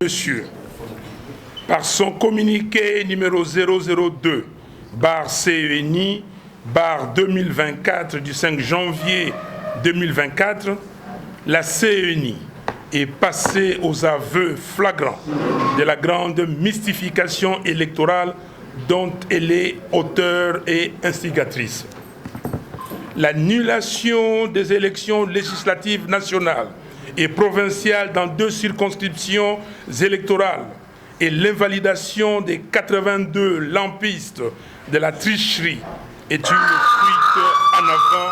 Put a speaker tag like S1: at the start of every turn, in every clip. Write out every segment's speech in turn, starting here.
S1: Monsieur, par son communiqué numéro 002/CENI/2024 du 5 janvier 2024, la CENI est passée aux aveux flagrants de la grande mystification électorale dont elle est auteure et instigatrice. L'annulation des élections législatives nationales et provinciales dans 2 circonscriptions électorales et l'invalidation des 82 lampistes de la tricherie est une fuite en avant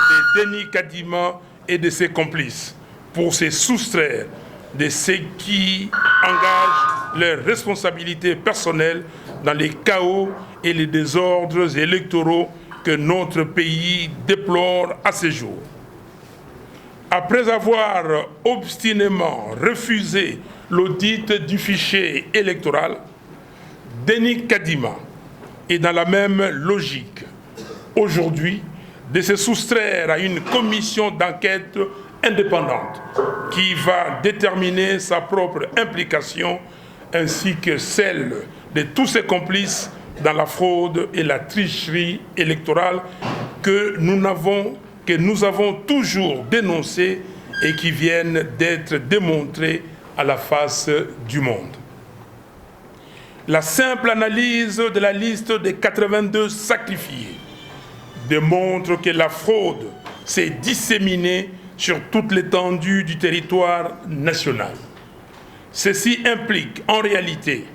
S1: de Denis Kadima et de ses complices pour se soustraire de ce qui engage leurs responsabilités personnelles dans les chaos et les désordres électoraux que notre pays déplore à ce jour. Après avoir obstinément refusé l'audit du fichier électoral, Denis Kadima est dans la même logique aujourd'hui de se soustraire à une commission d'enquête indépendante qui va déterminer sa propre implication ainsi que celle de tous ses complices dans la fraude et la tricherie électorale que nous avons toujours dénoncées et qui viennent d'être démontrées à la face du monde. La simple analyse de la liste des 82 sacrifiés démontre que la fraude s'est disséminée sur toute l'étendue du territoire national. Ceci implique en réalité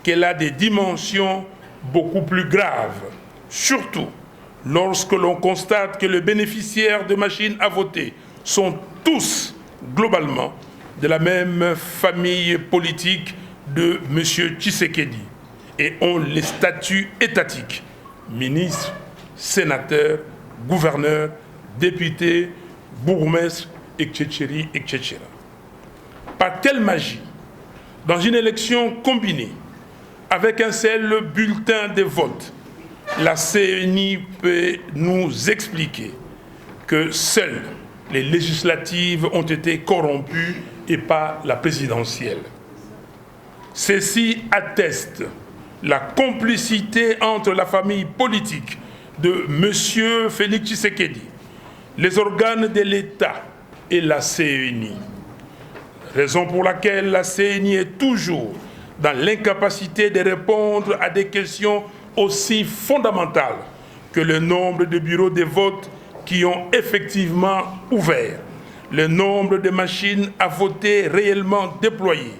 S1: qu'elle a des dimensions beaucoup plus graves, surtout lorsque l'on constate que les bénéficiaires de machines à voter sont tous globalement de la même famille politique de M. Tshisekedi et ont les statuts étatiques, ministres, sénateurs, gouverneurs, députés, bourgmestres, etc., etc. Par quelle magie, dans une élection combinée, avec un seul bulletin de vote, la CENI peut nous expliquer que seules les législatives ont été corrompues et pas la présidentielle. Ceci atteste la complicité entre la famille politique de M. Félix Tshisekedi, les organes de l'État et la CENI. Raison pour laquelle la CENI est toujours dans l'incapacité de répondre à des questions aussi fondamentales que le nombre de bureaux de vote qui ont effectivement ouvert, le nombre de machines à voter réellement déployées,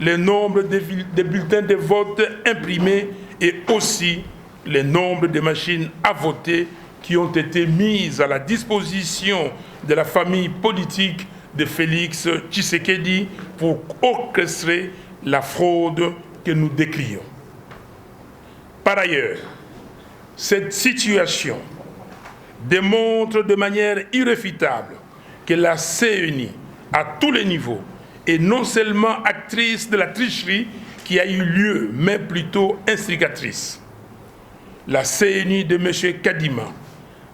S1: le nombre de bulletins de vote imprimés et aussi le nombre de machines à voter qui ont été mises à la disposition de la famille politique de Félix Tshisekedi pour orchestrer la fraude que nous décrions. Par ailleurs, cette situation démontre de manière irréfutable que la CENI, à tous les niveaux, est non seulement actrice de la tricherie qui a eu lieu, mais plutôt instigatrice. La CENI de M. Kadima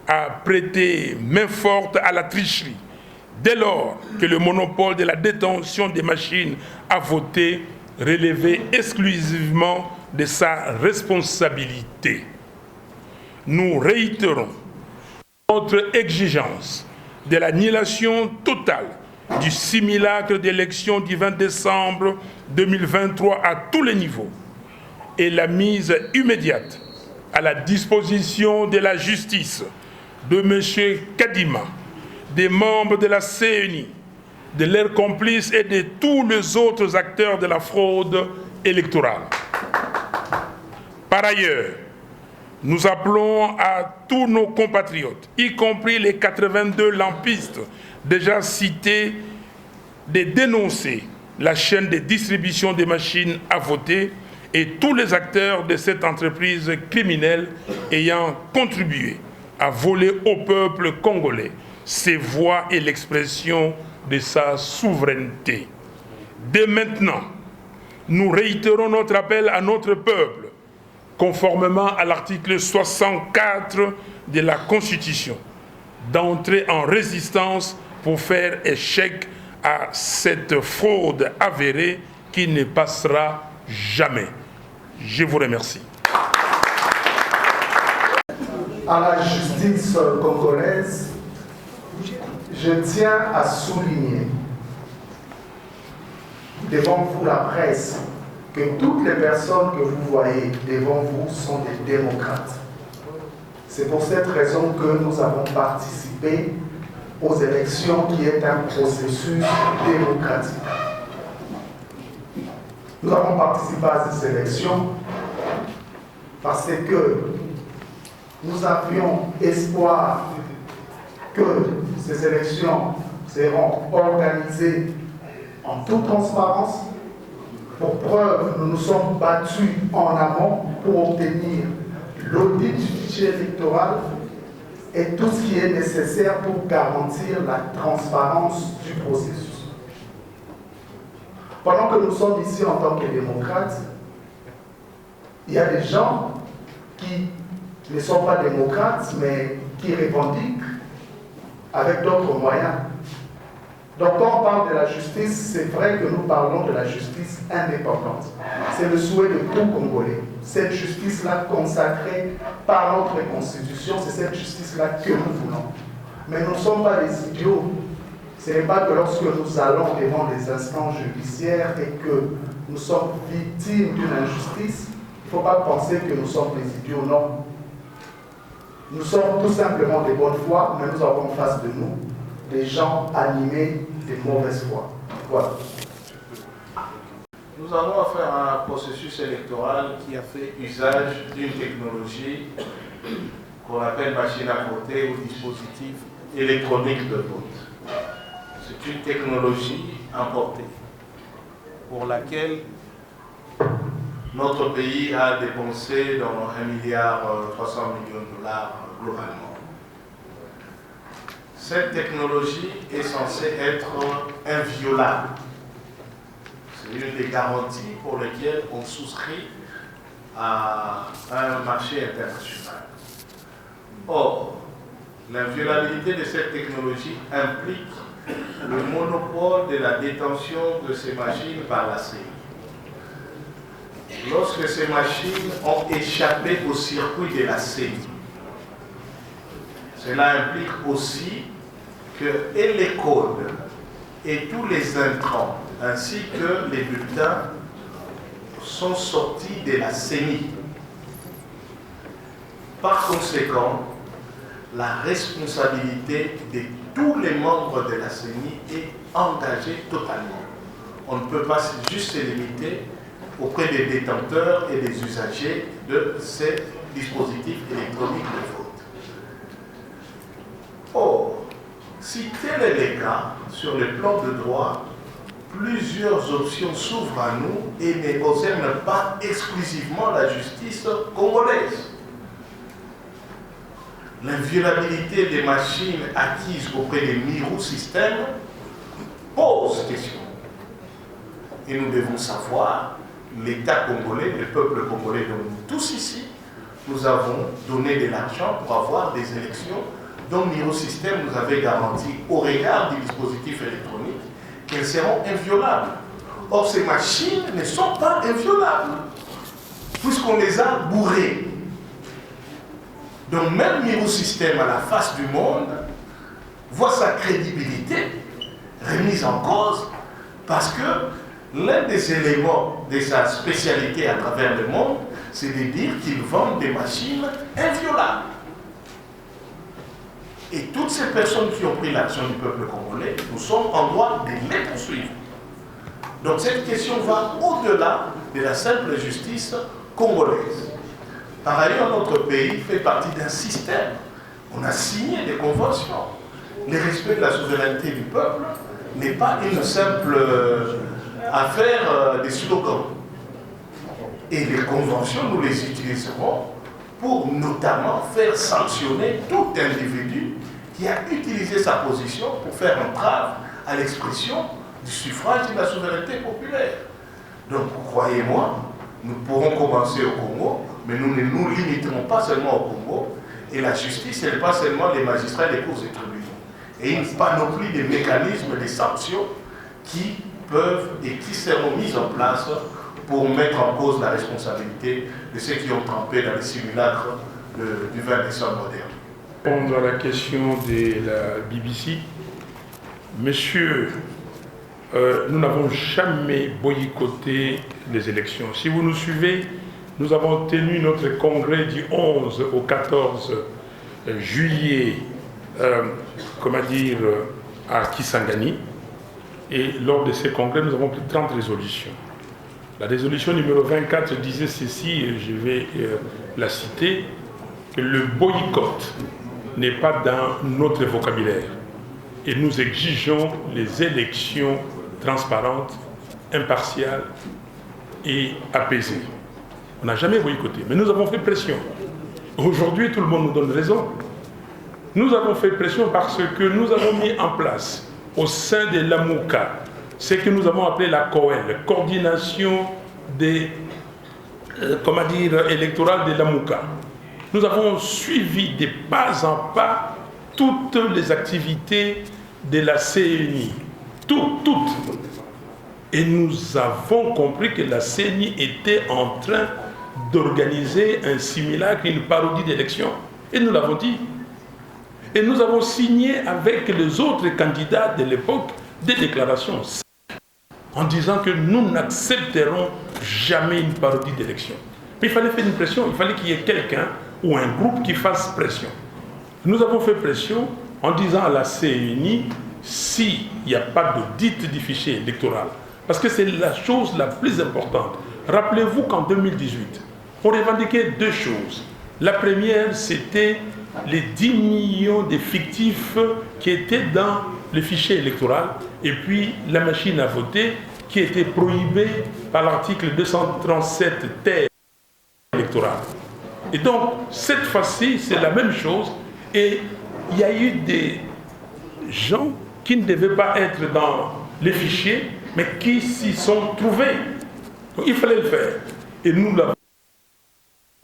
S1: a prêté main forte à la tricherie dès lors que le monopole de la détention des machines à voter relevait exclusivement de sa responsabilité. Nous réitérons notre exigence de l'annulation totale du simulacre d'élection du 20 décembre 2023 à tous les niveaux et la mise immédiate à la disposition de la justice de M. Kadima, des membres de la CENI, de leurs complices et de tous les autres acteurs de la fraude électorale. Par ailleurs, nous appelons à tous nos compatriotes, y compris les 82 lampistes déjà cités, de dénoncer la chaîne de distribution des machines à voter et tous les acteurs de cette entreprise criminelle ayant contribué à voler au peuple congolais ses voix et l'expression de sa souveraineté. Dès maintenant, nous réitérons notre appel à notre peuple, conformément à l'article 64 de la Constitution, d'entrer en résistance pour faire échec à cette fraude avérée qui ne passera jamais. Je vous remercie.
S2: À la justice congolaise, je tiens à souligner devant vous la presse que toutes les personnes que vous voyez devant vous sont des démocrates. C'est pour cette raison que nous avons participé aux élections qui est un processus démocratique. Nous avons participé à ces élections parce que nous avions espoir que ces élections seront organisées en toute transparence. Pour preuve, nous nous sommes battus en amont pour obtenir l'audit du fichier électoral et tout ce qui est nécessaire pour garantir la transparence du processus. Pendant que nous sommes ici en tant que démocrates, il y a des gens qui ne sont pas démocrates, mais qui revendiquent avec d'autres moyens. Donc quand on parle de la justice, c'est vrai que nous parlons de la justice indépendante. C'est le souhait de tout Congolais. Cette justice-là consacrée par notre Constitution, c'est cette justice-là que nous voulons. Mais nous ne sommes pas des idiots. Ce n'est pas que lorsque nous allons devant les instances judiciaires et que nous sommes victimes d'une injustice, il ne faut pas penser que nous sommes des idiots, non. Nous sommes tout simplement des bonnes foi, mais nous avons en face de nous des gens animés de mauvaise foi. Voilà.
S3: Nous avons affaire à un processus électoral qui a fait usage d'une technologie qu'on appelle machine à voter ou dispositif électronique de vote. C'est une technologie importée pour laquelle notre pays a dépensé dans 1,3 milliard de dollars globalement. Cette technologie est censée être inviolable. C'est une des garanties pour lesquelles on souscrit à un marché international. Or, l'inviolabilité de cette technologie implique le monopole de la détention de ces machines par la CENI. Lorsque ces machines ont échappé au circuit de la CENI, cela implique aussi que et les codes et tous les intrants ainsi que les bulletins sont sortis de la CENI. Par conséquent, la responsabilité de tous les membres de la CENI est engagée totalement. On ne peut pas juste se limiter auprès des détenteurs et des usagers de ces dispositifs électroniques de vote. Or, si tel est le cas, sur le plan de droit, plusieurs options s'ouvrent à nous et ne concernent pas exclusivement la justice congolaise. L'inviolabilité des machines acquises auprès des Mirou systèmes pose question. Et nous devons savoir, l'État congolais, le peuple congolais, dont nous tous ici, nous avons donné de l'argent pour avoir des élections dont Mirou système nous avait garanti, au regard du dispositif électronique, qu'elles seront inviolables. Or, ces machines ne sont pas inviolables, puisqu'on les a bourrées. Donc, même Mirou système à la face du monde voit sa crédibilité remise en cause parce que l'un des éléments de sa spécialité à travers le monde, c'est de dire qu'ils vendent des machines inviolables. Et toutes ces personnes qui ont pris l'action du peuple congolais, nous sommes en droit de les poursuivre. Donc cette question va au-delà de la simple justice congolaise. Par ailleurs, notre pays fait partie d'un système. On a signé des conventions. Le respect de la souveraineté du peuple n'est pas une simple affaire des slogans. Et les conventions, nous les utiliserons pour notamment faire sanctionner tout individu qui a utilisé sa position pour faire entrave à l'expression du suffrage et de la souveraineté populaire. Donc, croyez-moi, nous pourrons commencer au Congo, mais nous ne nous limiterons pas seulement au Congo. Et la justice, ce n'est pas seulement les magistrats des cours et tribunaux. Et une panoplie de mécanismes, de sanctions qui peuvent et qui seront mises en place pour mettre en cause la responsabilité de ceux qui ont trempé dans les simulacres du 20 décembre dernier.
S1: Répondre à la question de la BBC, monsieur, nous n'avons jamais boycotté les élections. Si vous nous suivez, nous avons tenu notre congrès du 11 au 14 juillet, à Kisangani. Et lors de ces congrès, nous avons pris 30 résolutions. La résolution numéro 24 disait ceci, et je vais la citer, que le boycott n'est pas dans notre vocabulaire. Et nous exigeons les élections transparentes, impartiales et apaisées. On n'a jamais boycotté, mais nous avons fait pression. Aujourd'hui, tout le monde nous donne raison. Nous avons fait pression parce que nous avons mis en place au sein de l'AMUCA ce que nous avons appelé la COEL, la coordination des, électorale de l'AMUCA. Nous avons suivi de pas en pas toutes les activités de la CNI, toutes. Et nous avons compris que la CNI était en train d'organiser un simulacre, une parodie d'élection. Et nous l'avons dit. Et nous avons signé avec les autres candidats de l'époque des déclarations en disant que nous n'accepterons jamais une parodie d'élection. Mais il fallait faire une pression, il fallait qu'il y ait quelqu'un ou un groupe qui fasse pression. Nous avons fait pression en disant à la CNI, s'il n'y a pas d'audit du fichier électoral, parce que c'est la chose la plus importante. Rappelez-vous qu'en 2018, on revendiquait deux choses. La première, c'était les 10 millions de fictifs qui étaient dans le fichier électoral et puis la machine à voter qui était prohibée par l'article 237 terre électoral. Et donc, cette fois-ci, c'est la même chose et il y a eu des gens qui ne devaient pas être dans les fichiers mais qui s'y sont trouvés. Donc, il fallait le faire. Et nous,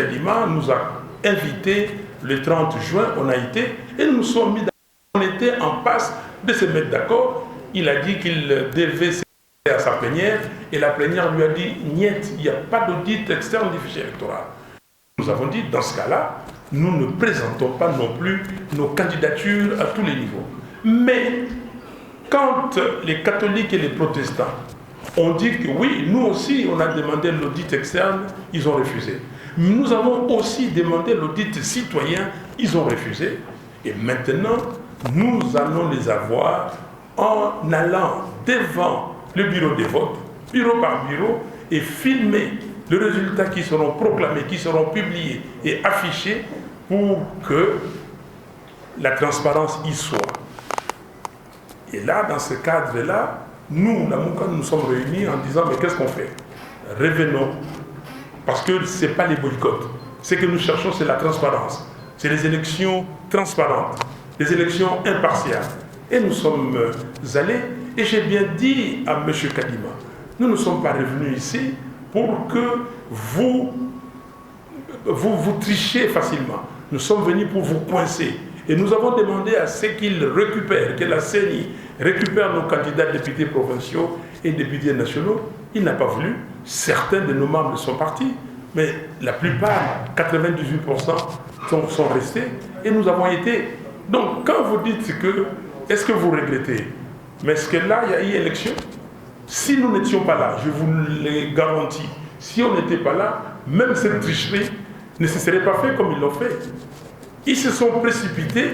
S1: l'Ima nous a invités le 30 juin, on a été, et nous nous sommes mis d'accord. On était en passe de se mettre d'accord. Il a dit qu'il devait se à sa plénière, et la plénière lui a dit « Niet, il n'y a pas d'audit externe du fichier électoral ». Nous avons dit, dans ce cas-là, nous ne présentons pas non plus nos candidatures à tous les niveaux. Mais, quand les catholiques et les protestants ont dit que oui, nous aussi, on a demandé l'audit externe, ils ont refusé. Nous avons aussi demandé l'audit citoyen, ils ont refusé. Et maintenant, nous allons les avoir en allant devant le bureau de vote, bureau par bureau, et filmer les résultats qui seront proclamés, qui seront publiés et affichés pour que la transparence y soit. Et là, dans ce cadre-là, nous, la MOUCA, nous sommes réunis en disant, mais qu'est-ce qu'on fait? Revenons. Parce que ce n'est pas les boycotts. Ce que nous cherchons, c'est la transparence. C'est les élections transparentes, les élections impartiales. Et nous sommes allés, et j'ai bien dit à M. Kadima, nous ne sommes pas revenus ici pour que vous trichiez facilement. Nous sommes venus pour vous coincer. Et nous avons demandé à ce qu'ils récupèrent, que la CENI récupère nos candidats députés provinciaux et députés nationaux. Il n'a pas voulu. Certains de nos membres sont partis, mais la plupart, 98%, sont restés. Et nous avons été. Donc, quand vous dites que, est-ce que vous regrettez? Mais est-ce que là, il y a eu élection? Si nous n'étions pas là, je vous le garantis, si on n'était pas là, même cette tricherie ne se serait pas fait comme ils l'ont fait. Ils se sont précipités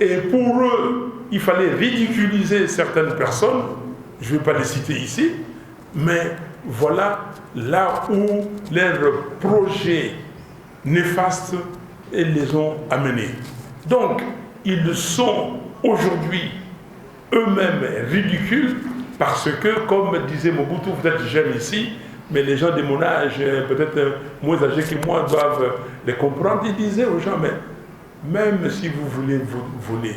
S1: et pour eux, il fallait ridiculiser certaines personnes. Je ne vais pas les citer ici, mais voilà là où leurs projets néfastes les ont amenés. Donc, ils sont aujourd'hui eux-mêmes ridicules parce que, comme disait Mobutu, vous êtes jeune ici, mais les gens de mon âge, peut-être moins âgés que moi, doivent les comprendre. Il disait aux gens, mais même si vous voulez voler,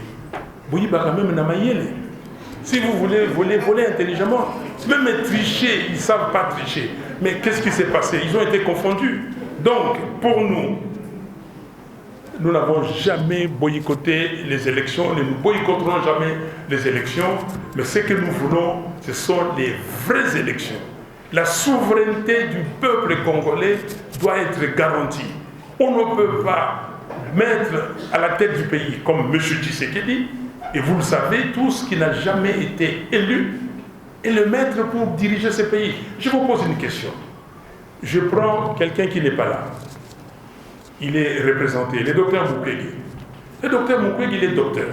S1: si vous voulez voler, volez intelligemment. Même tricher, ils ne savent pas tricher. Mais qu'est-ce qui s'est passé? Ils ont été confondus. Donc, pour nous, nous n'avons jamais boycotté les élections, nous ne boycotterons jamais les élections, mais ce que nous voulons, ce sont les vraies élections. La souveraineté du peuple congolais doit être garantie. On ne peut pas mettre à la tête du pays comme M. Tshisekedi, et vous le savez tous, qui n'a jamais été élu, et le mettre pour diriger ce pays. Je vous pose une question. Je prends quelqu'un qui n'est pas là. Il est représenté, le docteur Mukwege. Le docteur Mukwege, il est docteur,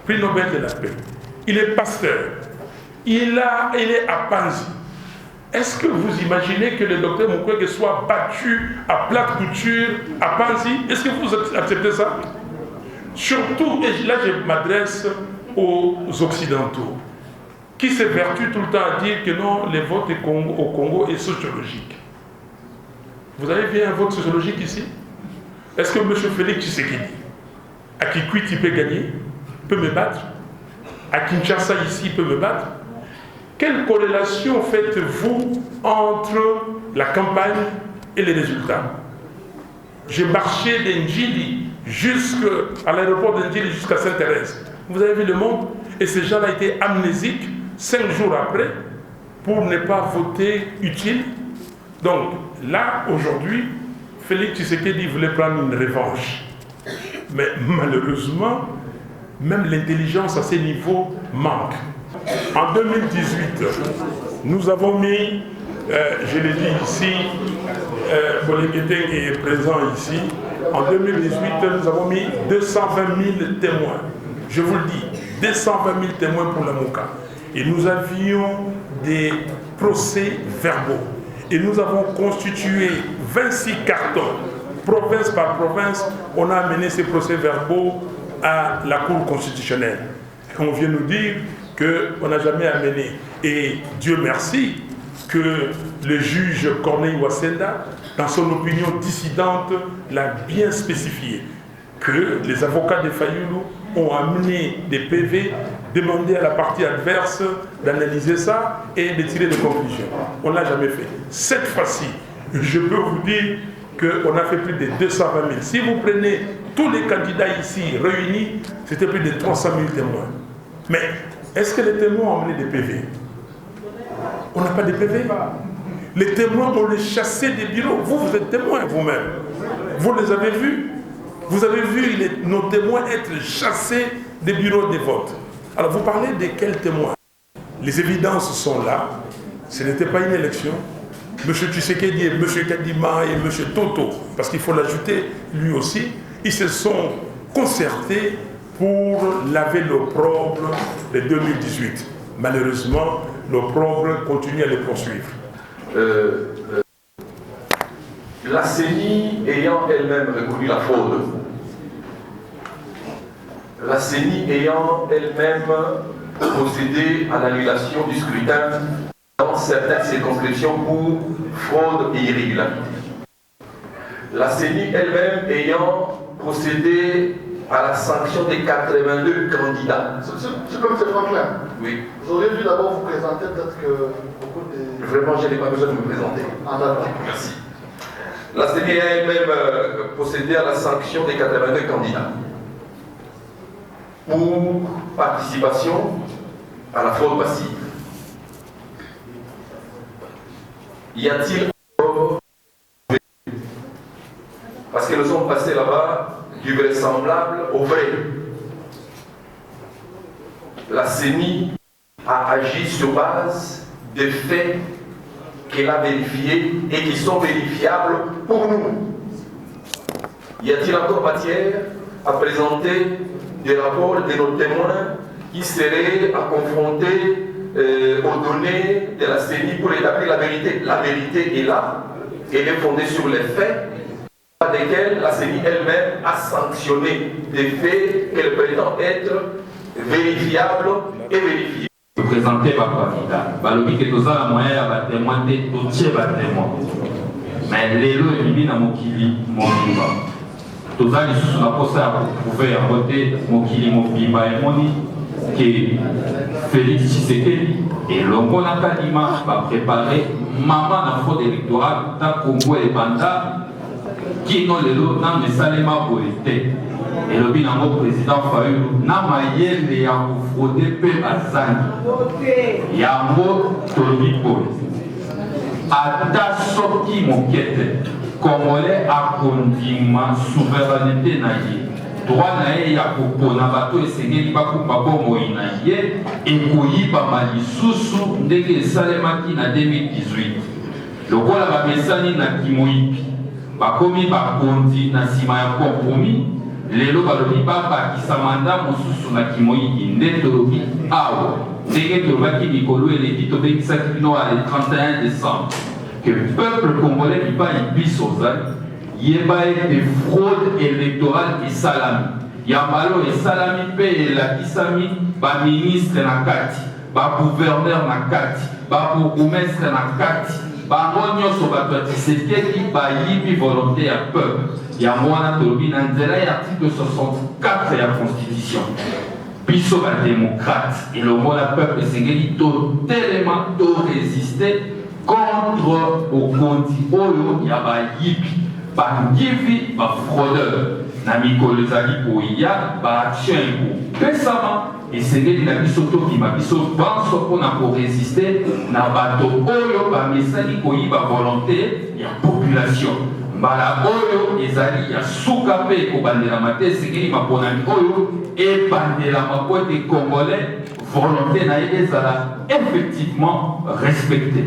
S1: prix Nobel de la paix. Il est pasteur. Il est à Panzi. Est-ce que vous imaginez que le docteur Mukwege soit battu à plate couture à Panzi? Est-ce que vous acceptez ça? Surtout, et là je m'adresse aux Occidentaux, qui s'évertuent tout le temps à dire que non, le vote au Congo est sociologique. Vous avez bien un vote sociologique ici? Est-ce que M. Félix Tshisekedi, à Kikwit, il peut gagner, peut me battre? À Kinshasa, ici, il peut me battre? Quelle corrélation faites-vous entre la campagne et les résultats? J'ai marché d'Ndjili jusqu'à l'aéroport d'Ndjili jusqu'à Sainte-Thérèse. Vous avez vu le monde? Et ces gens-là étaient amnésiques 5 jours après pour ne pas voter utile. Donc là, aujourd'hui, Félix Tshisekedi voulait prendre une revanche. Mais malheureusement, même l'intelligence à ces niveaux manque. En 2018, nous avons mis, je l'ai dit ici, Bolengeteng est présent ici, en 2018, nous avons mis 220 000 témoins. Je vous le dis, 220 000 témoins pour la MOCA. Et nous avions des procès verbaux. Et nous avons constitué 26 cartons, province par province. On a amené ces procès verbaux à la Cour constitutionnelle. Et on vient nous dire qu'on n'a jamais amené. Et Dieu merci que le juge Corneille Wassenda, dans son opinion dissidente, l'a bien spécifié, que les avocats de Fayulu ont amené des PV, demandé à la partie adverse d'analyser ça et de tirer des conclusions. On ne l'a jamais fait. Cette fois-ci, je peux vous dire qu'on a fait plus de 220 000. Si vous prenez tous les candidats ici réunis, c'était plus de 300 000 témoins. Mais est-ce que les témoins ont amené des PV? On n'a pas de PV. Les témoins, on les chassé des bureaux. Vous êtes témoins vous-même. Vous les avez vus. Vous avez vu nos témoins être chassés des bureaux de vote. Alors vous parlez de quels témoins? Les évidences sont là. Ce n'était pas une élection. M. Tshisekedi et M. Kadima et M. Toto, parce qu'il faut l'ajouter lui aussi, ils se sont concertés pour laver l'opprobre de 2018. Malheureusement, l'opprobre continue à les poursuivre.
S4: La CENI ayant elle-même reconnu la fraude, la CENI ayant elle-même procédé à l'annulation du scrutin dans certaines circonscriptions pour fraude et irrégularité, la CENI elle-même ayant procédé à la sanction des 82 candidats.
S2: Je peux me faire clair?
S4: Oui.
S2: Vous auriez dû d'abord vous présenter, peut-être que beaucoup de...
S4: Vraiment, je n'ai pas besoin de me présenter.
S2: Ah, d'accord.
S4: Merci. La CENI a elle-même procédé à la sanction des 82 candidats pour participation à la fraude passive. Y a-t-il encore... Parce que nous sommes passés là-bas du vraisemblable au vrai. La CENI a agi sur base des faits qu'elle a vérifiés et qui sont vérifiables pour nous. Y a-t-il encore matière à présenter des rapports de nos témoins qui seraient à confronter aux données de la CENI pour établir la vérité? La vérité est là, elle est fondée sur les faits par lesquels la CENI elle-même a sanctionné des faits qu'elle prétend être vérifiables et vérifiés.
S5: Présenter par candidat, balobi que tous la moyen à témoin de tout témoin. Mais lelo ebibi na mokili mobimba. Tous les sous la poste à pouvoir voter mokili mobimba et moni que Félix Tshisekedi et Longo Nakadima va préparer maman na fraude électorale dans Congo et Banda kino lelo na esalema boye te elobi nango président Fayulu na mayele ya kofraude mpe bazangi yango tolobi boye ata soki moke te Congolais akondima souveraineté na ye droit na ye ya kopona bato esengeli bakumba bomoi na ye ekoyibama lisusu ndenge esalemaki na 2018 lokola bamesani na kimoyibi bakomi bakondi na nsima ya kompromis lelo balobi babakisa manda mosusu na kimoyibi nde tolobi awa ndenge tolobaki mikolo eleki tobengisaki bino ya le 31 décembre que le peuple congolais qui pas y biso yeba ete fraude électorale et salami yambalo et salami pe elakisami ba ministre na kati ba gouverneur na kati ba bourgmestre na kati bango nyonso bato ya Tshisekedi bayibi volonté ya peuple yango wana tolobi na nzela ya article 64 ya constitution biso badémocrate elongo na peuple esengeli totelema torésister contre okondi oyo ya bayibi bangivi bafraudeur na mikolo ezali koya baaction ekopesama esengeli na biso tokima biso banso mpona koresiste na bato oyo bamesani koyiba volonté ya population mbala oyo ezali ya suka mpe ekobandelama te esengeli maponami oyo ebandelama po ete congolais volonté na ye ezala effectivement respecté.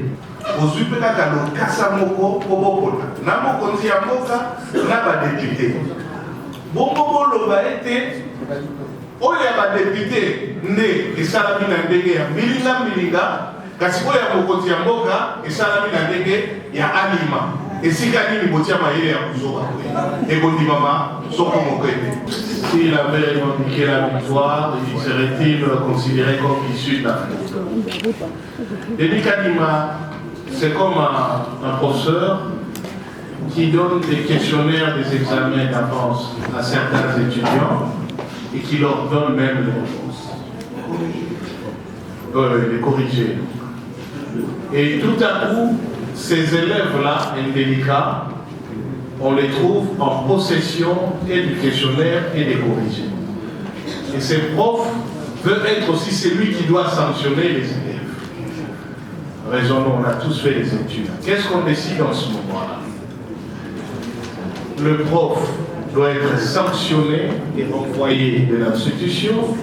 S3: Ozwi mpe kaka lokasa moko obopona na mokonzi ya mboka na badepute bongo boloba ete oyo ya badepute nde esalami na ndenge ya milinga kasi oyo ya mokonzi ya mboka esalami na ndenge ya alima esika nini botia mayele ya kuzoka ekondimama soko moko ete. S'il avait revendiqué la victoire, serait-il considéré comme issu de l'Afrique? Denis Kadima, c'est comme un professeur qui donne des questionnaires, des examens d'avance à certains étudiants et qui leur donne même les réponses, les corriger. Et tout à coup, ces élèves-là, indélicats, on les trouve en possession et du questionnaire et des corrigés. Et ces profs veulent être aussi celui qui doit sanctionner les élèves. Raisonnons, on a tous fait les études. Qu'est-ce qu'on décide en ce moment-là? Le prof doit être sanctionné et renvoyé de l'institution.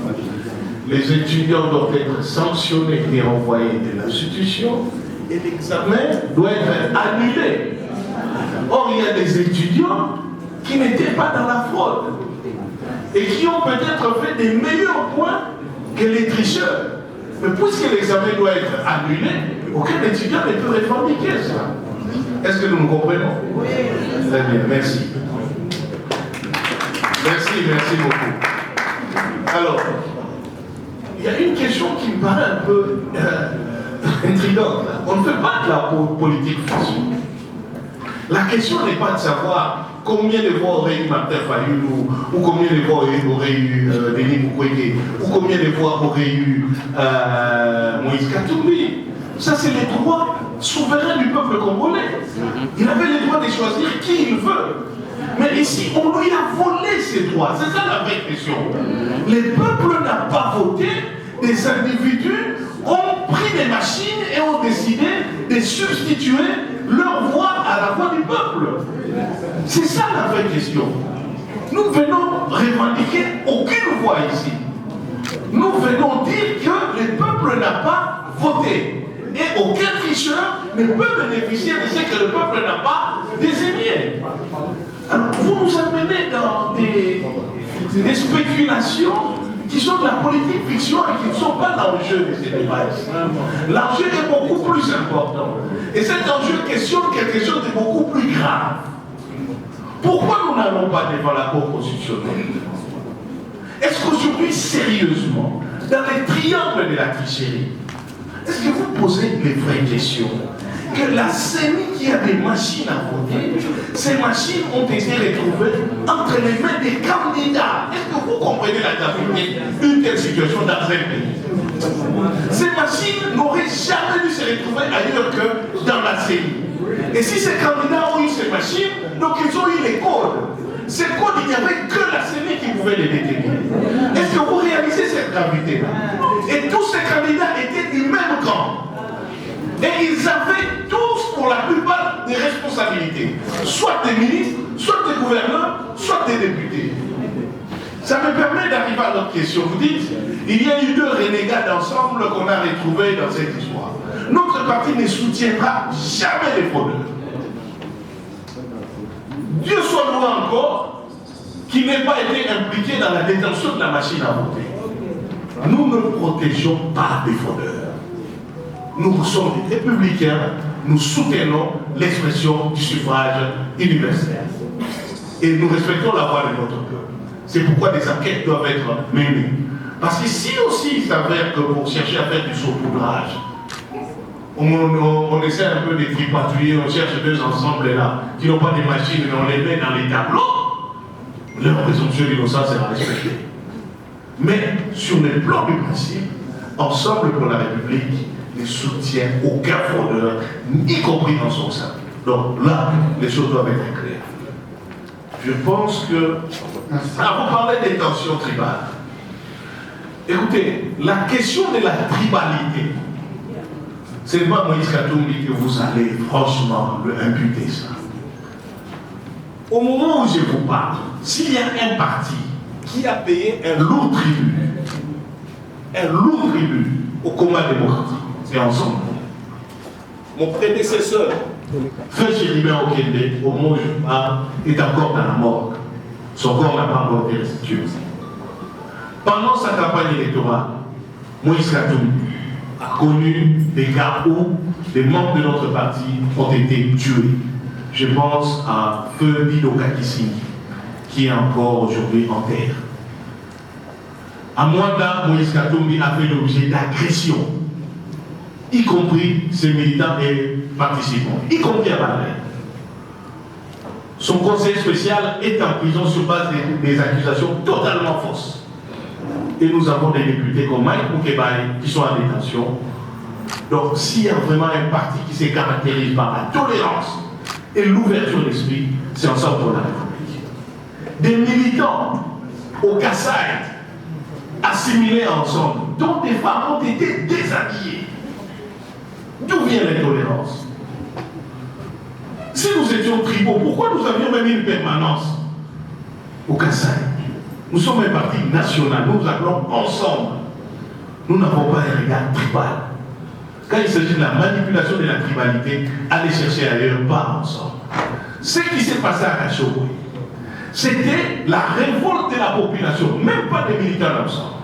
S3: Les étudiants doivent être sanctionnés et renvoyés de l'institution. Et l'examen doit être annulé. Or, il y a des étudiants qui n'étaient pas dans la fraude et qui ont peut-être fait des meilleurs points que les tricheurs. Mais puisque l'examen doit être annulé, aucun étudiant ne peut revendiquer ça. Est-ce que nous nous comprenons? Oui. Très bien, merci. Merci beaucoup. Alors, il y a une question qui me paraît un peu intrigante. On ne fait pas de la politique fiction. La question n'est pas de savoir combien de voix aurait eu Martin Fayulu ou combien de voix aurait eu Denis Mukwege ou combien de voix aurait eu Moïse Katumbi. Ça, c'est les droits souverains du peuple congolais. Il avait le droit de choisir qui il veut. Mais ici, on lui a volé ses droits. C'est ça la vraie question. Le peuple n'a pas voté. Des individus ont pris des machines et ont décidé de substituer leur voix à la voix du peuple. C'est ça la vraie question. Nous venons revendiquer aucune voix ici. Nous venons dire que le peuple n'a pas voté. Et aucun tricheur ne peut bénéficier de ce que le peuple n'a pas désigné. Alors vous nous amenez dans des spéculations qui sont de la politique fiction et qui ne sont pas l'enjeu de ces débats. L'enjeu est beaucoup plus important. Et cet enjeu questionne quelque chose de beaucoup plus grave. Pourquoi nous n'allons pas devant la Cour constitutionnelle? Est-ce qu'aujourd'hui, sérieusement, dans les triangles de la tricherie, est-ce que vous posez les vraies questions? Que la CENI qui a des machines à voter, ces machines ont été retrouvées entre les mains des candidats. Est-ce que vous comprenez la gravité d'une telle situation dans un pays? Ces machines n'auraient jamais dû se retrouver ailleurs que dans la CENI. Et si ces candidats ont eu ces machines, donc ils ont eu les Ces codes, il n'y avait que la CENI qui pouvait les détenir. Est-ce que vous réalisez cette gravité-là? Et tous ces candidats étaient du même camp. Et ils avaient tous, pour la plupart, des responsabilités. Soit des ministres, soit des gouverneurs, soit des députés. Ça me permet d'arriver à notre question. Vous dites, il y a eu 2 renégats d'ensemble qu'on a retrouvés dans cette histoire. Notre parti ne soutiendra jamais les fraudeurs. Dieu soit loué encore qu'il n'ait pas été impliqué dans la détention de la machine à voter. Nous ne protégeons pas des fraudeurs. Nous sommes des républicains, nous soutenons l'expression du suffrage universel. Et nous respectons la voix de notre peuple. C'est pourquoi des enquêtes doivent être menées. Parce que si aussi il s'avère que pour chercher à faire du saupoudrage, on essaie un peu de tripatouiller, on cherche 2 ensembles là, qui n'ont pas de machines, mais on les met dans les tableaux, leur présomption d'innocence sera respectée. Mais sur le plan du principe, Ensemble pour la République ne soutient aucun fraudeur, y compris dans son sein. Donc là, les choses doivent être claires. Je pense que... Alors, vous parlez des tensions tribales. Écoutez, la question de la tribalité, c'est pas Moïse Katumbi que vous allez franchement le imputer ça. Au moment où je vous parle, s'il y a un parti qui a payé un lourd tribut au combat démocratique, c'est Ensemble. Mon prédécesseur, Frère Chéribert Okende, au moment où je parle, est encore dans la morgue. Son corps n'a pas encore été restitué. Pendant sa campagne électorale, Moïse Katumbi a connu des cas où des membres de notre parti ont été tués. Je pense à Feu Bido Kakissi, qui est encore aujourd'hui en terre. À Mwanda, Moïse Katumbi a fait l'objet d'agressions, y compris ses militants et participants, y compris à Balai. Son conseiller spécial est en prison sur base des accusations totalement fausses. Et nous avons des députés comme Mike Moukebaye qui sont en détention. Donc, s'il y a vraiment un parti qui se caractérise par la tolérance et l'ouverture d'esprit, c'est Ensemble pour la République. Des militants au Kassai, assimilés ensemble, dont des femmes ont été déshabillées. D'où vient l'intolérance? Si nous étions tribaux, pourquoi nous avions même une permanence au Kassai? Nous sommes un parti national, nous appelons Ensemble. Nous n'avons pas un regard tribal. Quand il s'agit de la manipulation de la tribalité, allez chercher ailleurs, pas Ensemble. Ce qui s'est passé à Kachogwe, c'était la révolte de la population, même pas des militants d'Ensemble.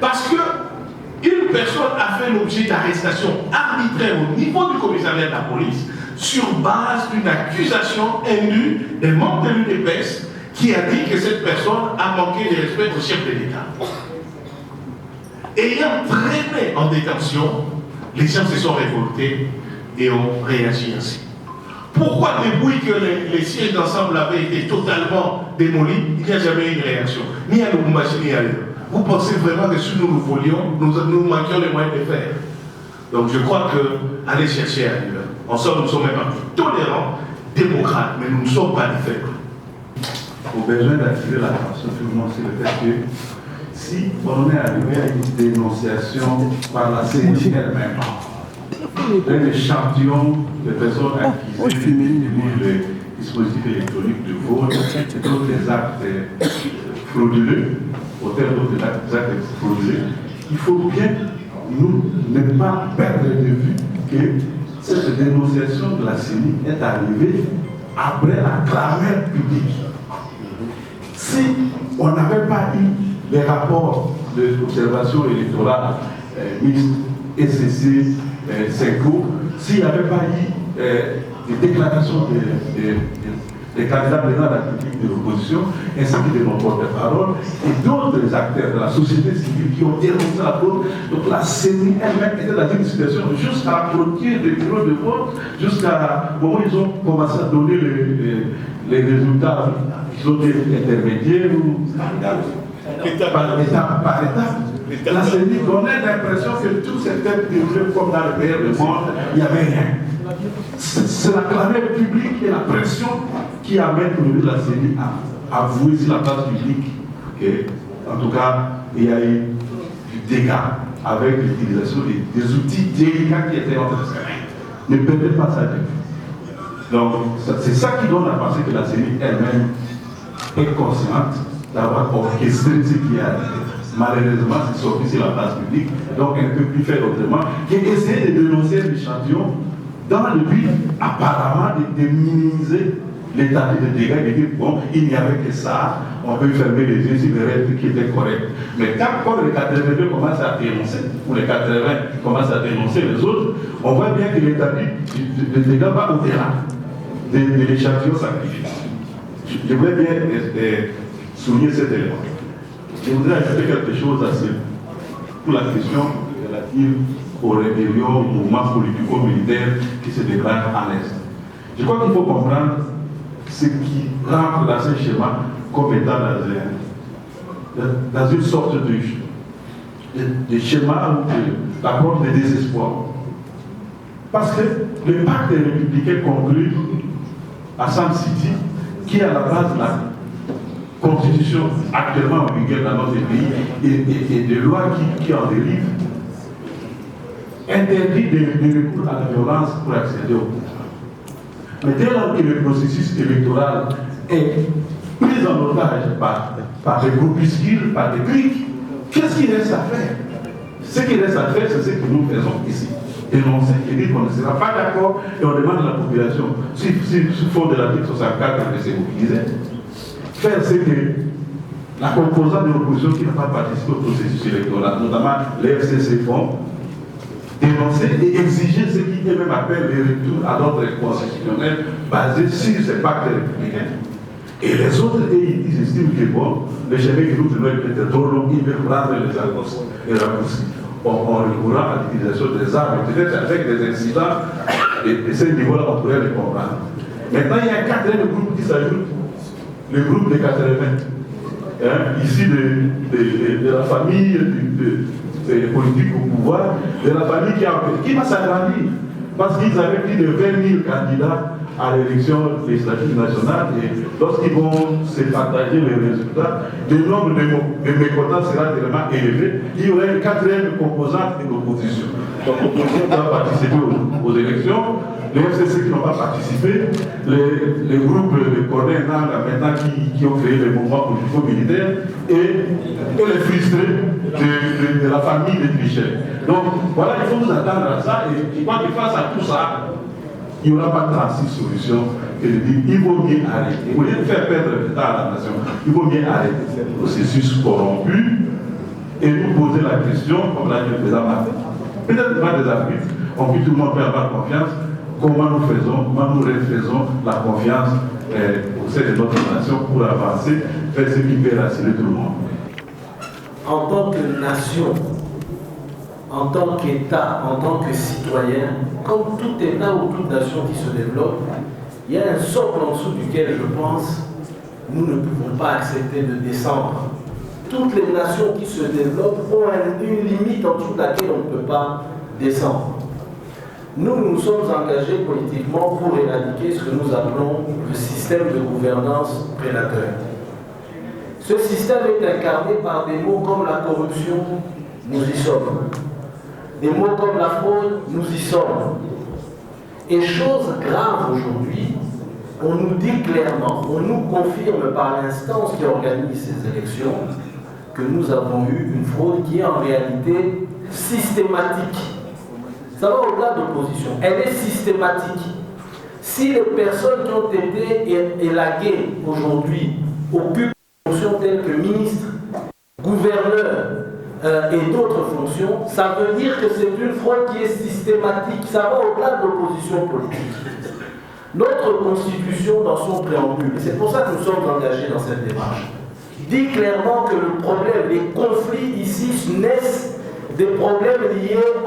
S3: Parce qu'une personne a fait l'objet d'arrestation arbitraire au niveau du commissariat de la police sur base d'une accusation indue des membres de l'UDPS qui a dit que cette personne a manqué de respect au chef de l'État. Ayant traîné en détention, les gens se sont révoltés et ont réagi ainsi. Pourquoi depuis que les sièges d'Ensemble avaient été totalement démolis, il n'y a jamais eu de réaction, ni à Lubumbashi ni ailleurs? Vous pensez vraiment que si nous le voulions, nous manquions les moyens de faire? Donc je crois que allez chercher ailleurs. Ensemble, nous sommes un parti tolérant, démocrate, mais nous ne sommes pas des faibles.
S6: Au besoin d'attirer l'attention tout le monde sur le fait que si on est arrivé à une dénonciation par la CNI elle-même, un échantillon de personnes accusées le dispositif électronique de vote et d'autres actes frauduleux, au terme d'autres actes frauduleux, il faut bien nous ne pas perdre de vue que cette dénonciation de la CENI est arrivée après la clameur publique. Si on n'avait pas eu les rapports d'observation électorale mixte, SCC, SECO, s'il n'y avait pas eu des déclarations des candidats menant la politique de l'opposition, ainsi que de nos porte-parole et d'autres acteurs de la société civile qui ont dénoncé la fraude, donc la CENI elle-même était dans une situation jusqu'à la clôture des bureaux de vote, jusqu'à moment où ils ont commencé à donner les résultats. Ils ont été intermédiaires ou par étape par étape. La CENI donnait l'impression que tout s'était déroulé comme dans le meilleur du monde, il n'y avait rien. C'est la clameur publique et la pression qui amène aujourd'hui la CENI à avouer sur la place publique que, en tout cas, il y a eu du dégât avec l'utilisation des outils délicats qui étaient en train de se faire. Ne perdez pas ça de vue. Donc, c'est ça qui donne à penser que la CENI elle-même est consciente d'avoir orchestré ce qui a arrivé. Malheureusement, c'est sorti sur la place publique, donc elle ne peut plus faire autrement qu'essayer de dénoncer l'échantillon dans le but, apparemment, de minimiser l'état de dégâts et de dire, bon, il n'y avait que ça, on peut fermer les yeux sur le reste qui était correct. Mais quand les 82 commencent à dénoncer, ou les 80 commencent à dénoncer les autres, on voit bien que l'état de dégâts va au-delà de l'échantillon sacrifié. Je voudrais bien souligner cet élément. Je voudrais ajouter quelque chose à ce, pour la question relative aux rébellions, aux mouvements politico-militaires qui se déclarent en Est. Je crois qu'il faut comprendre ce qui rentre dans ce schéma comme étant dans une sorte de schéma ou de l'approche de désespoir. Parce que le pacte républicain conclu à Sam City, qui est à la base de la constitution actuellement en vigueur dans notre pays et des lois qui en dérivent, interdit de recours à la violence pour accéder au pouvoir. Mais dès lors que le processus électoral est pris en otage par des groupuscules, par des cliques, qu'est-ce qu'il reste à faire? Ce qu'il reste à faire, c'est ce que nous faisons ici. Dénoncer et dire qu'on ne sera pas d'accord et on demande à la population, sous fond de l'article 64, de se mobiliser. Faire ce que la composante de l'opposition qui n'a pas participé au processus électoral, notamment les FCC font, dénoncer et exiger ce qui eux-mêmes appellent les retours à l'ordre constitutionnel basé sur ces pactes républicains. Et les autres, ils estiment que bon, le chemin que nous devons être trop long, ils veulent prendre les raccourcis. En recourant à l'utilisation des armes, peut-être avec des incidents, et ce niveau-là, on pourrait les comprendre. Maintenant, il y a un quatrième groupe qui s'ajoute, le groupe des 80, ici de la famille des politiques au pouvoir, de la famille qui va s'agrandir, parce qu'ils avaient plus de 20 000 candidats à l'élection législative nationale, et lorsqu'ils vont se partager les résultats, le nombre de mécontents sera tellement élevé, il y aura une quatrième composante de l'opposition. Donc l'opposition va participer aux élections, les FCC qui n'ont pas participé, les groupes de Corneille Nanga maintenant qui ont créé les mouvements politico-militaires et les frustrés de la famille des Michel. Donc voilà, il faut nous attendre à ça, et je crois que face à tout ça, il n'y aura pas 36 solutions que de dire il vaut mieux arrêter. Au lieu de faire perdre l'État à la nation, il vaut mieux arrêter ce processus corrompu et nous poser la question, comme l'a dit le président Martin, peut-être pas des arbitres, on peut tout le monde peut avoir confiance, comment nous refaisons la confiance au sein de notre nation pour avancer, faire ce qui peut rassurer tout le monde.
S7: En tant que nation, en tant qu'État, en tant que citoyen, comme tout État ou toute nation qui se développe, il y a un socle en dessous duquel, je pense, nous ne pouvons pas accepter de descendre. Toutes les nations qui se développent ont une limite en dessous de laquelle on ne peut pas descendre. Nous sommes engagés politiquement pour éradiquer ce que nous appelons le système de gouvernance prédateur. Ce système est incarné par des mots comme la corruption, nous y sommes. Des mots comme la fraude, nous y sommes. Et chose grave aujourd'hui, on nous dit clairement, on nous confirme par l'instance qui organise ces élections que nous avons eu une fraude qui est en réalité systématique. Ça va au-delà de l'opposition, elle est systématique. Si les personnes qui ont été élaguées aujourd'hui occupent des fonctions telles que ministre, gouverneur, et d'autres fonctions, ça veut dire que c'est une fraude qui est systématique. Ça va au-delà de l'opposition politique. Notre Constitution, dans son préambule, et c'est pour ça que nous sommes engagés dans cette démarche, dit clairement que le problème, les conflits ici naissent des problèmes liés au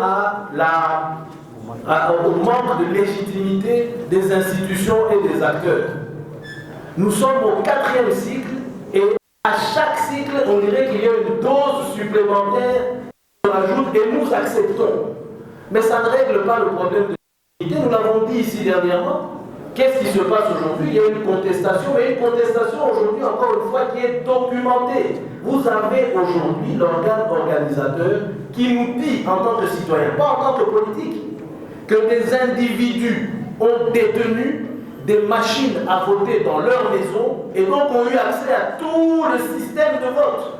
S7: manque de légitimité des institutions et des acteurs. Nous sommes au 4e cycle et à chaque cycle, on dirait qu'il y a une dose supplémentaire qu'on ajoute et nous acceptons. Mais ça ne règle pas le problème de légitimité. Nous l'avons dit ici dernièrement. Qu'est-ce qui se passe aujourd'hui? Il y a une contestation, mais une contestation aujourd'hui, encore une fois, qui est documentée. Vous avez aujourd'hui l'organe organisateur qui nous dit, en tant que citoyen, pas en tant que politique, que des individus ont détenu des machines à voter dans leur maison et donc ont eu accès à tout le système de vote.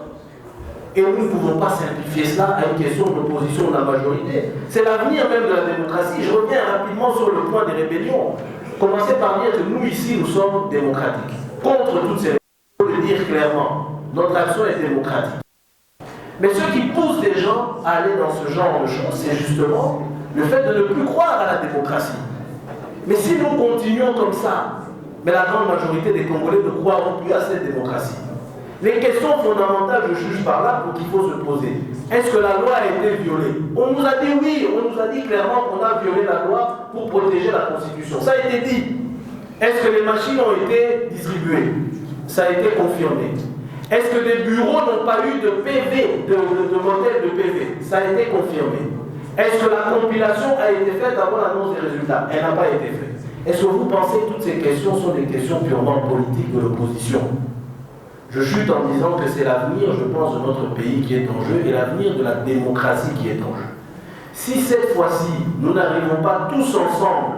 S7: Et nous ne pouvons pas simplifier cela à une question d'opposition de la majorité. C'est l'avenir même de la démocratie. Je reviens rapidement sur le point des rébellions. Commencez par dire que nous, ici, nous sommes démocratiques. Contre toutes ces rébellions, il faut le dire clairement. Notre action est démocratique. Mais ce qui pousse les gens à aller dans ce genre de choses, c'est justement le fait de ne plus croire à la démocratie. Mais si nous continuons comme ça, mais la grande majorité des Congolais ne croiront plus à cette démocratie. Les questions fondamentales, je juge par là, pour qu'il faut se poser. Est-ce que la loi a été violée? On nous a dit oui, on nous a dit clairement qu'on a violé la loi pour protéger la Constitution. Ça a été dit. Est-ce que les machines ont été distribuées? Ça a été confirmé. Est-ce que des bureaux n'ont pas eu de PV, de modèle de PV? Ça a été confirmé. Est-ce que la compilation a été faite avant l'annonce des résultats? Elle n'a pas été faite. Est-ce que vous pensez que toutes ces questions sont des questions purement politiques de l'opposition? Je chute en disant que c'est l'avenir, je pense, de notre pays qui est en jeu et l'avenir de la démocratie qui est en jeu. Si cette fois-ci, nous n'arrivons pas tous ensemble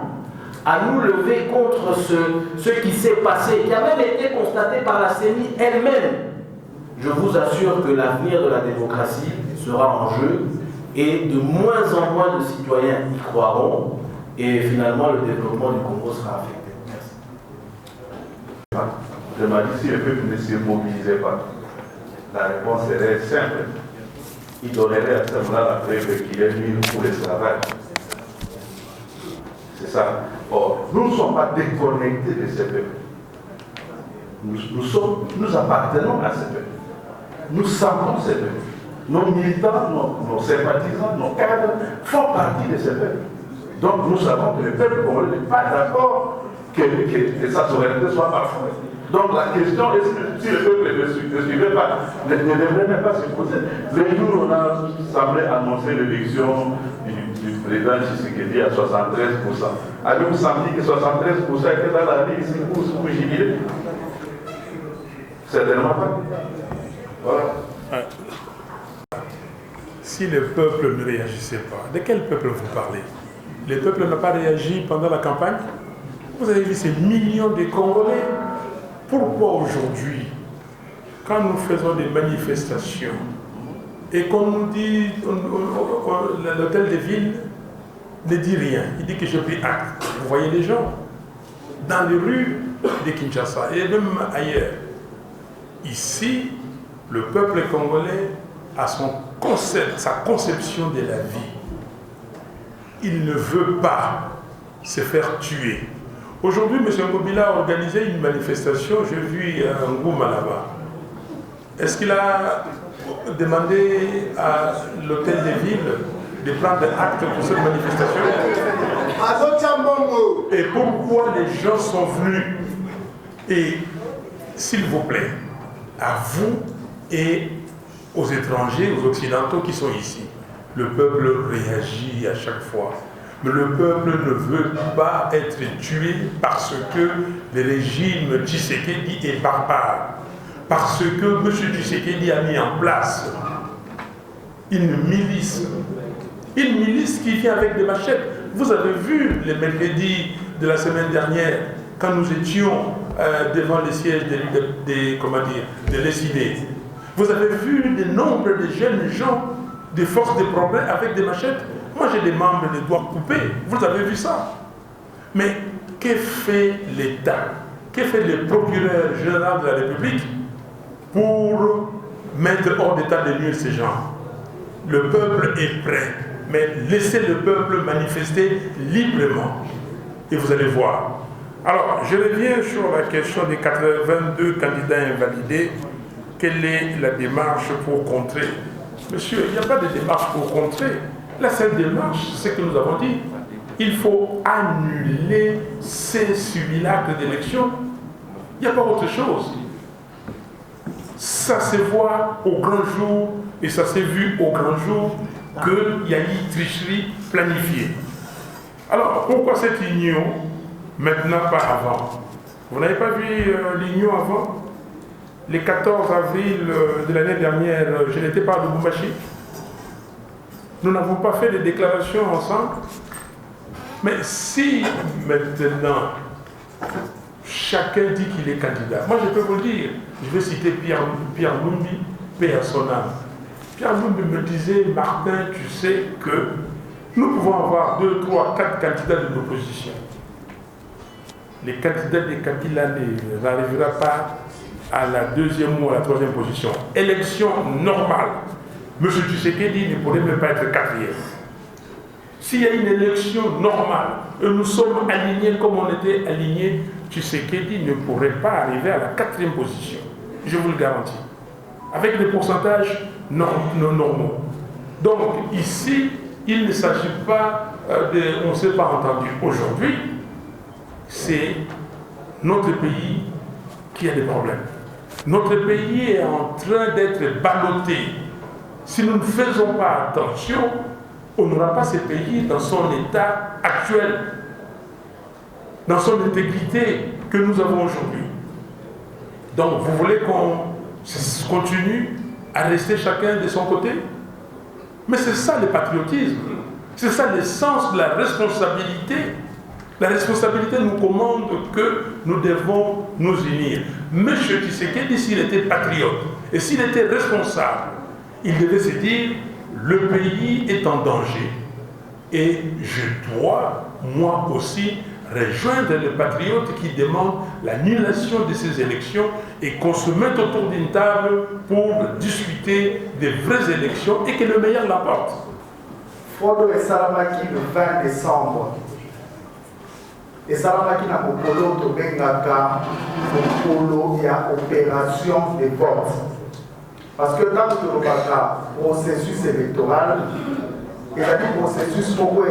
S7: à nous lever contre ce qui s'est passé, qui a même été constaté par la CENI elle-même, je vous assure que l'avenir de la démocratie sera en jeu et de moins en moins de citoyens y croiront et finalement le développement du Congo sera affecté. Merci.
S6: Je m'ai dit, si le peuple ne se mobilisait pas, la réponse serait simple. Il donnerait à ce moment-là la preuve qu'il est venu pour l'esclavage. C'est ça. Or, nous ne sommes pas déconnectés de ce peuple. Nous appartenons à ce peuple. Nous savons ce peuple. Nos militants, nos sympathisants, nos cadres font partie de ce peuple. Donc nous savons que le peuple congolais n'est pas d'accord que sa souveraineté soit bafouée. Donc la question est si le peuple ne suivait pas, ne devrait même pas se poser. Le jour où on a semblé annoncer l'élection du président Tshisekedi à 73%, avez-vous senti que 73% étaient dans la liste pour jubiler? Certainement pas. Voilà.
S1: Si le peuple ne réagissait pas, de quel peuple vous parlez? Le peuple n'a pas réagi pendant la campagne? Vous avez vu ces millions de Congolais. Pourquoi aujourd'hui, quand nous faisons des manifestations et qu'on nous dit, l'hôtel de ville ne dit rien, il dit que j'ai pris acte. Vous voyez les gens dans les rues de Kinshasa et même ailleurs. Ici, le peuple congolais a sa conception de la vie. Il ne veut pas se faire tuer. Aujourd'hui, M. Ngobila a organisé une manifestation, j'ai vu un Ngouma là-bas. Est-ce qu'il a demandé à l'hôtel de ville de prendre acte pour cette manifestation? Et pourquoi les gens sont venus? Et s'il vous plaît, à vous et aux étrangers, aux occidentaux qui sont ici, le peuple réagit à chaque fois. Mais le peuple ne veut pas être tué parce que le régime Tshisekedi est barbare. Parce que M. Tshisekedi a mis en place une milice qui vient avec des machettes. Vous avez vu le mercredi de la semaine dernière, quand nous étions devant les sièges de l'ESID. Vous avez vu le nombre de jeunes gens des forces de progrès avec des machettes. Moi, j'ai des membres de doigts coupés. Vous avez vu ça. Mais que fait l'État? Que fait le procureur général de la République pour mettre hors d'état de nuire ces gens? Le peuple est prêt. Mais laissez le peuple manifester librement. Et vous allez voir. Alors, je reviens sur la question des 82 candidats invalidés. Quelle est la démarche pour contrer? Monsieur, il n'y a pas de démarche pour contrer. La seule démarche, c'est que nous avons dit, il faut annuler ces simulacres d'élection. Il n'y a pas autre chose. Ça se voit au grand jour, et ça s'est vu au grand jour, qu'il y a eu tricherie planifiée. Alors, pourquoi cette union maintenant pas avant. Vous n'avez pas vu l'union avant? Le 14 avril de l'année dernière, je n'étais pas à Lubumbashi. Nous n'avons pas fait de déclarations ensemble. Mais si maintenant, chacun dit qu'il est candidat, moi je peux vous le dire, je vais citer Pierre Lumbi, paix à son âme. Pierre Lumbi me disait, Martin, tu sais que nous pouvons avoir 2, 3, 4 candidats de l'opposition. Les candidats de Kabila n'arrivera pas à la 2e ou à la 3e position. Élection normale. M. Tshisekedi ne pourrait même pas être 4e. S'il y a une élection normale, et nous sommes alignés comme on était alignés, Tshisekedi ne pourrait pas arriver à la 4e position. Je vous le garantis. Avec des pourcentages normaux. Donc ici, il ne s'agit pas de... On ne s'est pas entendu. Aujourd'hui, c'est notre pays qui a des problèmes. Notre pays est en train d'être ballotté. Si nous ne faisons pas attention, on n'aura pas ce pays dans son état actuel, dans son intégrité que nous avons aujourd'hui. Donc, vous voulez qu'on continue à rester chacun de son côté? Mais c'est ça le patriotisme. C'est ça l'essence de la responsabilité. La responsabilité nous commande que nous devons nous unir. Monsieur Tshisekedi, s'il était patriote et s'il était responsable, il devait se dire, le pays est en danger. Et je dois, moi aussi, rejoindre les patriotes qui demandent l'annulation de ces élections et qu'on se mette autour d'une table pour discuter des vraies élections et que le meilleur l'emporte.
S2: Frodo et Salamaki le 20 décembre. Et Salamaki n'a pas polo de Bengaka, il y a opération de vote. Parce que dans le processus électoral, il y a un processus pour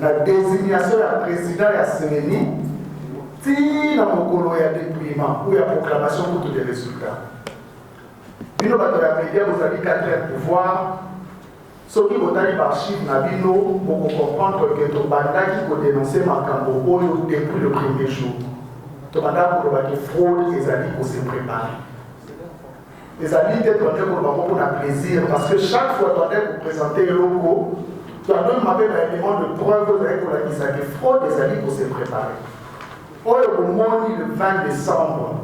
S2: la désignation du président et la cérémonie, si il y a un dépouillement ou il y a une proclamation pour tous les résultats. Bino vous avez 4 pouvoirs. Ce qui vous avez archive Nabino, pour comprendre que le banda qui peut dénoncer Makambo depuis le premier jour. Le banda pour le fraude et les pour se préparer. Les amis étaient donnés pour un plaisir parce que chaque fois que vous présentez le logo, tu as même un élément de preuve pour la qui s'est fraude des amis pour se préparer. Au moment le 20 décembre,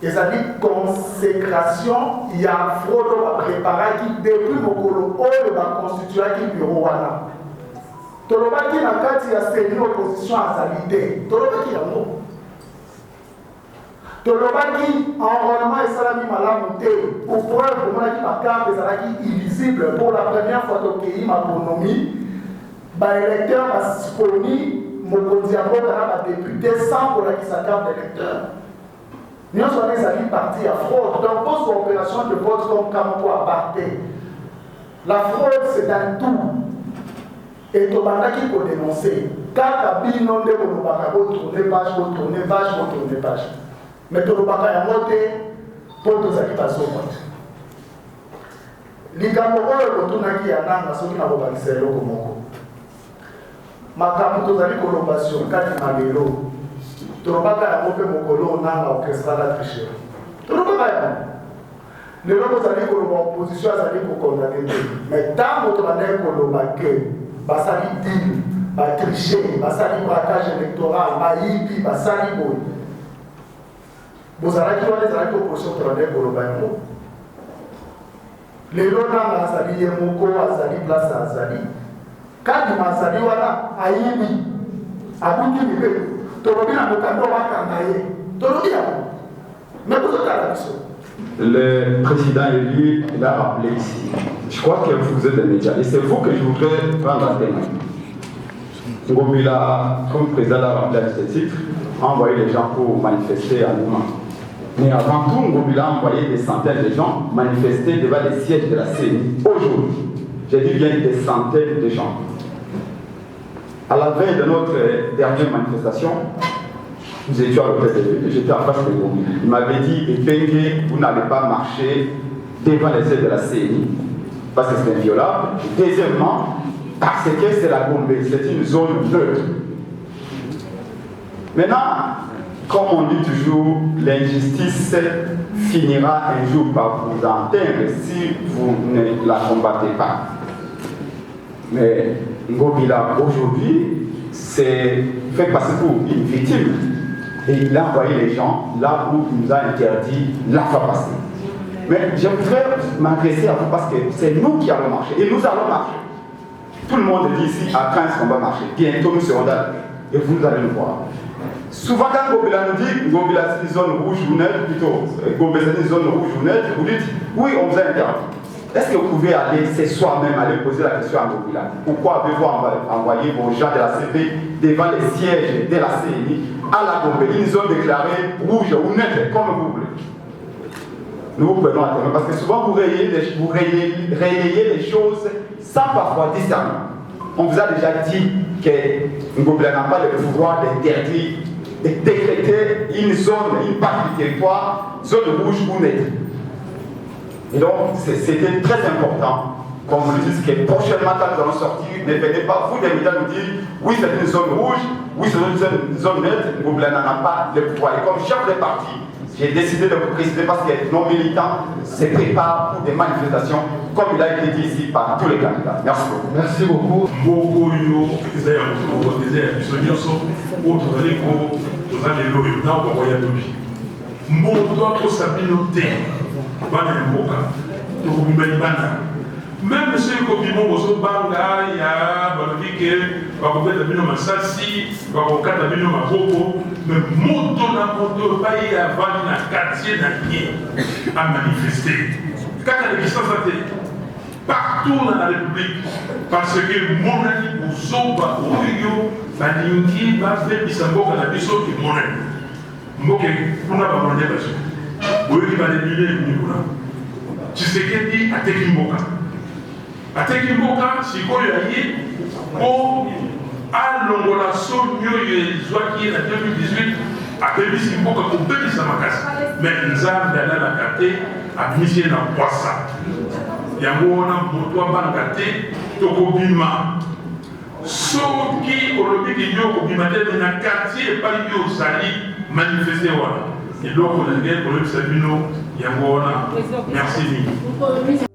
S2: les amis consécration, il y a fraude à préparer qui depuis le colo, il va constituer un bureau. Toloba qui n'a pas dit à cette opposition à sa idée. Toloba qui a mot. Tolobaki, enrôlement et salami malamouté, pour preuve que ma carte des alaki illisible pour la première fois au pays, ma bonhomie, ma électeur m'a disponible, mon condiambo ma député sans pour la sa carte d'électeur. Nous sommes les amis partis à fraude. Donc, pose l'opération de vote comme Kampo à parté. La fraude, c'est un tout. Et Tobanda qui peut dénoncer. Car Kabi non de Bonobaka, vous tournez page, vous tournez page, vous tournez page. Mais Tolobaka ya moté pour tous les vote. Likambo oyo kotunaki ya nanga soki na kobanisa eloko moko. Makambo tozali kolobation kati malelo. Tolobaka ya mope mokolo nanga orchestra la tricherie. Tolobaka ya lelo tozali koloba opposition azali kokondamne te. Mais tango tobandaki koloba ke basali deal, batricher, basali braquage électoral, bayibi, basali boye. Bozalaki wana ezalaki opposition tolandaki koloba yango. Lelo nanga azali ye moko azali place azali. Kadi mazali wana ayibi abuki mpe tolobi na mokando wakanga ye. Tolobi yango. Mais bozotala biso.
S8: Le président élu l'a rappelé ici. Je crois que vous êtes des médias et c'est vous que je voudrais prendre à témoin. Ngomila, comme président l'a rappelé à ce titre, a envoyé les gens pour manifester à Nouma. Mais avant tout, Ngomila a envoyé des centaines de gens manifester devant les sièges de la CENI. Aujourd'hui, j'ai dit bien des centaines de gens. À la veille de notre dernière manifestation, nous étions à l'hôtel de ville, j'étais en face de Ngomila. Il m'avait dit, Epenge, vous n'allez pas marcher devant les sièges de la CENI, parce que c'est inviolable. Deuxièmement, parce que c'est la Gombe, c'est une zone neutre. Maintenant, comme on dit toujours, l'injustice finira un jour par vous atteindre si vous ne la combattez pas. Mais Ngobila, aujourd'hui, c'est fait passer pour une victime. Et il a envoyé les gens là où il nous a interdit la fois passée. Mais je voudrais m'adresser à vous parce que c'est nous qui allons marcher. Et nous allons marcher. Tout le monde dit ici, à 15 on va marcher. Bientôt nous serons là. Et vous allez le voir. Souvent quand Ngobila nous dit, Ngobila c'est une zone rouge ou neutre, plutôt, Ngobila c'est une zone rouge ou neutre, vous dites, oui on vous a interdit. Est-ce que vous pouvez aller, c'est soi-même, aller poser la question à Ngobila? Pourquoi avez-vous envoyé vos gens de la CP devant les sièges de la CNI à la Gombe, une zone déclarée rouge ou neutre, comme vous voulez? Nous vous prenons à témoin parce que souvent vous relayez les choses sans parfois discernement. On vous a déjà dit que Ngobila n'a pas le pouvoir d'interdire, de décréter une zone, une partie du territoire, zone rouge ou neutre. Et donc, c'était très important qu'on vous dise que prochainement, quand nous allons sortir, ne venez pas, vous, des médias, nous dire oui, c'est une zone rouge, oui, c'est une zone neutre, Ngobila n'en a pas le pouvoir. Et comme chef de parti, j'ai décidé de vous préciser parce que nos militants se préparent pour des manifestations, comme il a été dit ici par tous les candidats. Merci beaucoup.
S6: Merci beaucoup.
S1: Même ceux qui ont besoin banga, il y a Balvike, Bakobet Abino Massassi, Bakokat Abino Maboko, mais moto na moto, pas y a vani na quartier na nier à manifester. Quand il y a des partout dans la République, parce que mon ami Bouzoba, Ouyo, Baninki, Bafé, Bissamboka, la Bisso qui mon ami. Moke, on n'a pas demandé parce que vous voyez, il va débiler le Nicolas. Tu sais qu'il dit à Tekimoka. Atekimboka sikoyo yaye po alongola sonyo ezwaki na 2018 apebisi mboka kobebisa makasi mais nzambe alalaka te abimisi ye na kwasa yango wana moto abanga te tokobima soki olobi kindi okobima te na quartier epai mpe ozali manifeste wana eloko na ngei kolebisa bino yango wana merci mingi.